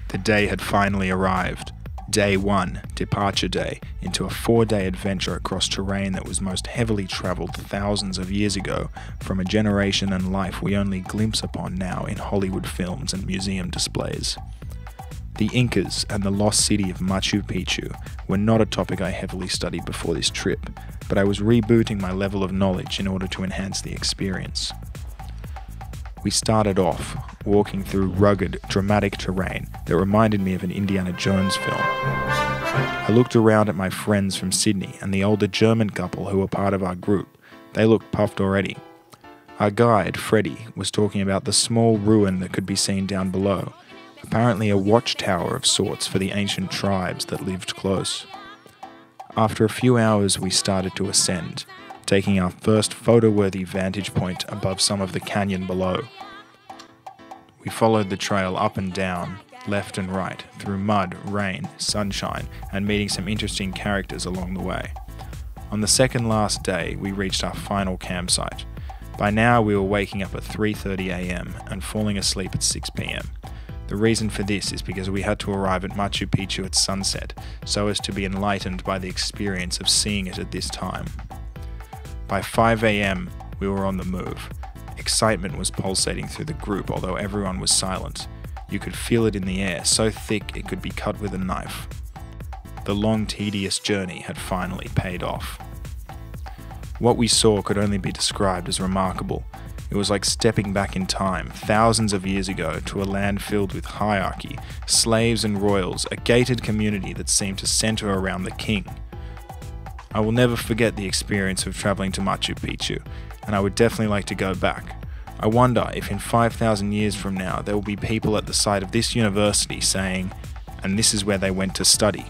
The day had finally arrived. Day 1, departure day, into a 4-day adventure across terrain that was most heavily travelled thousands of years ago from a generation and life we only glimpse upon now in Hollywood films and museum displays. The Incas and the lost city of Machu Picchu were not a topic I heavily studied before this trip, but I was rebooting my level of knowledge in order to enhance the experience. We started off walking through rugged, dramatic terrain that reminded me of an Indiana Jones film. I looked around at my friends from Sydney and the older German couple who were part of our group. They looked puffed already. Our guide, Freddie, was talking about the small ruin that could be seen down below, apparently a watchtower of sorts for the ancient tribes that lived close. After a few hours we started to ascend, taking our first photo-worthy vantage point above some of the canyon below. We followed the trail up and down, left and right, through mud, rain, sunshine, and meeting some interesting characters along the way. On the second last day, we reached our final campsite. By now we were waking up at 3:30 a.m. and falling asleep at 6 p.m. The reason for this is because we had to arrive at Machu Picchu at sunset, so as to be enlightened by the experience of seeing it at this time. By 5 a.m, we were on the move. Excitement was pulsating through the group, although everyone was silent. You could feel it in the air, so thick it could be cut with a knife. The long, tedious journey had finally paid off. What we saw could only be described as remarkable. It was like stepping back in time, thousands of years ago, to a land filled with hierarchy, slaves and royals, a gated community that seemed to center around the king. I will never forget the experience of traveling to Machu Picchu, and I would definitely like to go back. I wonder if in 5,000 years from now there will be people at the site of this university saying, "And this is where they went to study."